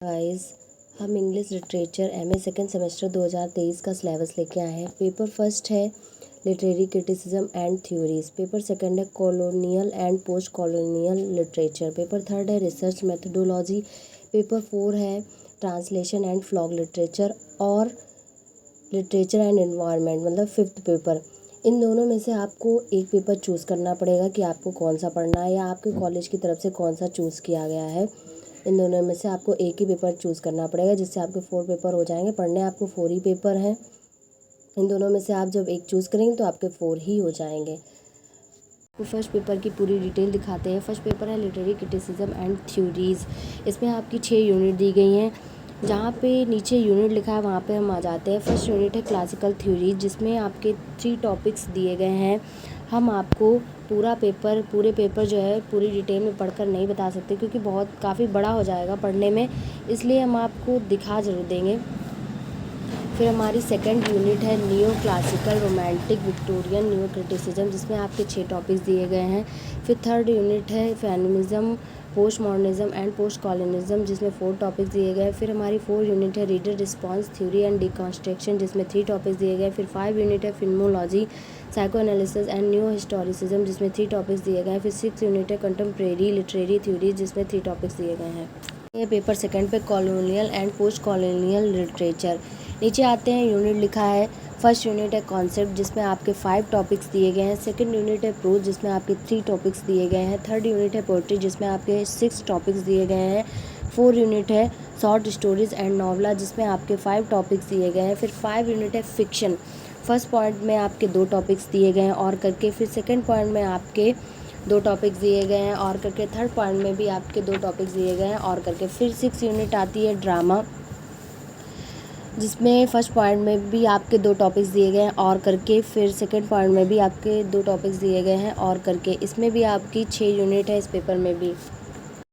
Guys, हम English literature MA second semester 2023 का syllabus लेके आए हैं। पेपर फर्स्ट है literary criticism and theories, paper second है colonial and post colonial literature, paper third है रिसर्च मेथडोलॉजी, पेपर फोर है ट्रांसलेशन एंड फ्लॉग लिटरेचर और लिटरेचर एंड एनवायरनमेंट, मतलब फिफ्थ पेपर। इन दोनों में से आपको एक पेपर चूज़ करना पड़ेगा कि आपको कौन सा पढ़ना है या आपके कॉलेज की तरफ से कौन सा चूज़ किया गया है। इन दोनों में से आपको एक ही पेपर चूज़ करना पड़ेगा, जिससे आपके 4 पेपर हो जाएंगे। पढ़ने आपको 4 ही पेपर हैं। इन दोनों में से आप जब एक चूज़ करेंगे तो आपके 4 ही हो जाएंगे। तो फर्स्ट पेपर की पूरी डिटेल दिखाते हैं। फर्स्ट पेपर है लिटरेरी क्रिटिसिज्म एंड थ्योरीज। इसमें आपकी 6 यूनिट दी गई हैं। जहाँ पे नीचे यूनिट लिखा है वहाँ पे हम आ जाते हैं। फर्स्ट यूनिट है क्लासिकल थ्योरीज, जिसमें आपके 3 टॉपिक्स दिए गए हैं। हम आपको पूरे पेपर जो है पूरी डिटेल में पढ़कर नहीं बता सकते, क्योंकि काफ़ी बड़ा हो जाएगा पढ़ने में, इसलिए हम आपको दिखा ज़रूर देंगे। फिर हमारी सेकंड यूनिट है new classical romantic Victorian new criticism, जिसमें आपके 6 टॉपिक्स दिए गए हैं। फिर थर्ड यूनिट है feminism, post modernism and post colonialism, जिसमें 4 टॉपिक्स दिए गए हैं। फिर हमारी 4 यूनिट है रीडर रिस्पॉन्स थ्योरी एंड डिकॉन्स्ट्रक्शन, जिसमें 3 टॉपिक्स दिए गए। फिर 5 यूनिट है filmology, psycho analysis and new historicism, जिसमें 3 टॉपिक्स दिए गए हैं। फिर 6 यूनिट है कंटेम्प्रेरी लिटरेरी थ्योरी, जिसमें 3 टॉपिक्स दिए गए हैं। ये पेपर सेकंड पे colonial and post colonial literature. नीचे आते हैं, यूनिट लिखा है। फर्स्ट यूनिट है कॉन्सेप्ट, जिसमें आपके 5 टॉपिक्स दिए गए हैं। सेकंड यूनिट है प्रोज, जिसमें आपके 3 टॉपिक्स दिए गए हैं। थर्ड यूनिट है पोएट्री, जिसमें आपके 6 टॉपिक्स दिए गए हैं। 4 यूनिट है शॉर्ट स्टोरीज एंड नॉवला, जिसमें आपके 5 टॉपिक्स दिए गए हैं। फिर 5 यूनिट है फिक्शन। फर्स्ट पॉइंट में आपके 2 टॉपिक्स दिए गए हैं और करके। फिर सेकेंड पॉइंट में आपके 2 टॉपिक्स दिए गए हैं और करके। थर्ड पॉइंट में भी आपके 2 टॉपिक्स दिए गए हैं और करके। फिर 6 यूनिट आती है ड्रामा, जिसमें फर्स्ट पॉइंट में भी आपके 2 टॉपिक्स दिए गए हैं और करके। फिर सेकंड पॉइंट में भी आपके 2 टॉपिक्स दिए गए हैं और करके। इसमें भी आपकी 6 यूनिट है इस पेपर में भी।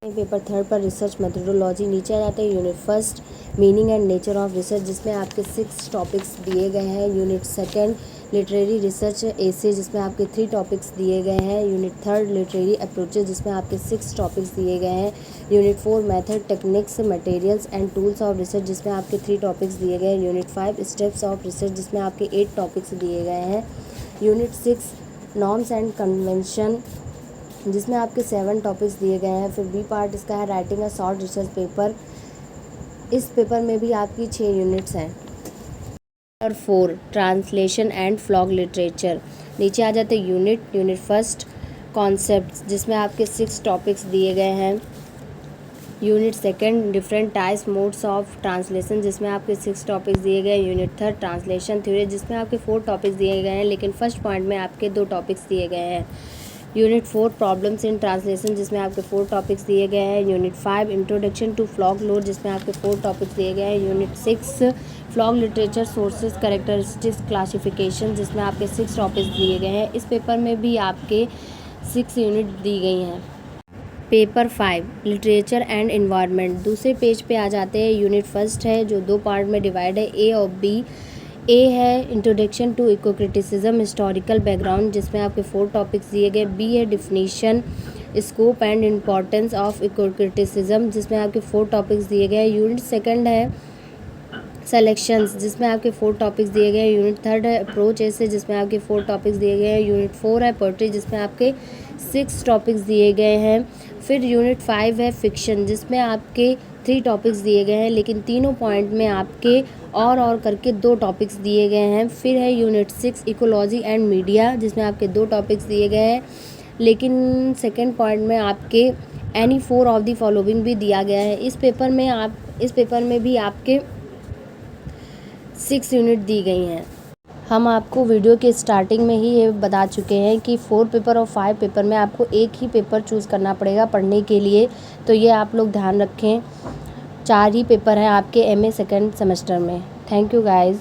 पेपर थर्ड पर रिसर्च मेथडोलॉजी। नीचे आ जाते हैं unit first meaning and nature of research, जिसमें आपके 6 टॉपिक्स दिए गए हैं। यूनिट सेकंड लिटरेरी रिसर्च एसे, जिसमें आपके 3 टॉपिक्स दिए गए हैं। यूनिट थर्ड लिटरेरी अप्रोचेज, जिसमें आपके 6 टॉपिक्स दिए गए हैं। Unit 4 method techniques materials and tools of research, जिसमें आपके 3 टॉपिक्स दिए गए हैं। यूनिट 5 स्टेप्स ऑफ रिसर्च, जिसमें आपके 8 टॉपिक्स दिए गए हैं। यूनिट 6 नॉर्म्स एंड कन्वेंशन, जिसमें आपके 7 टॉपिक्स दिए गए हैं। फिर बी पार्ट इसका है writing a short research paper. इस पेपर में भी आपकी 6 यूनिट्स हैं। और 4 ट्रांसलेशन एंड फ्लॉग लिटरेचर। नीचे आ जाते यूनिट फर्स्ट कॉन्सेप्ट, जिसमें आपके 6 टॉपिक्स दिए गए हैं। Unit second different types modes of translation, जिसमें आपके 6 टॉपिक्स दिए गए। यूनिट थर्ड ट्रांसलेशन थ्योरी, जिसमें आपके 4 टॉपिक्स दिए गए हैं, लेकिन फर्स्ट पॉइंट में आपके 2 टॉपिक्स दिए गए हैं। यूनिट 4 प्रॉब्लम्स इन ट्रांसलेशन, जिसमें आपके 4 टॉपिक्स दिए गए हैं। Unit 5 introduction to folklore, जिसमें आपके 4 टॉपिक्स दिए गए हैं। Unit 6 folk literature sources characteristics classification, जिसमें आपके 6 टॉपिक्स दिए गए हैं। इस पेपर में भी आपके 6 यूनिट दी गई हैं। Paper 5 literature and environment. दूसरे पेज पे आ जाते हैं। यूनिट फर्स्ट है, जो 2 पार्ट में डिवाइड है, ए और बी। ए है introduction to eco criticism historical background, जिसमें आपके 4 टॉपिक्स दिए गए। बी है definition scope and importance of eco criticism, जिसमें आपके 4 टॉपिक्स दिए गए। यूनिट सेकंड है सेलेक्शंस, जिसमें आपके 4 टॉपिक्स दिए गए। यूनिट थर्ड है अप्रोच ऐसे, जिसमें आपके 4 टॉपिक्स दिए गए हैं। यूनिट 4 है पोएट्री, जिसमें आपके 6 टॉपिक्स दिए गए हैं। फिर यूनिट 5 है फिक्शन, जिसमें आपके 3 टॉपिक्स दिए गए हैं, लेकिन तीनों पॉइंट में आपके और करके 2 टॉपिक्स दिए गए हैं। फिर है यूनिट 6 इकोलॉजी एंड मीडिया, जिसमें आपके 2 टॉपिक्स दिए गए हैं, लेकिन सेकंड पॉइंट में आपके एनी 4 ऑफ द फॉलोइंग भी दिया गया है। इस पेपर में भी आपके 6 यूनिट दी गई हैं। हम आपको वीडियो के स्टार्टिंग में ही ये बता चुके हैं कि 4 पेपर और 5 पेपर में आपको एक ही पेपर चूज़ करना पड़ेगा पढ़ने के लिए, तो ये आप लोग ध्यान रखें। 4 ही पेपर हैं आपके एमए सेकेंड सेमेस्टर में। Thank you guys.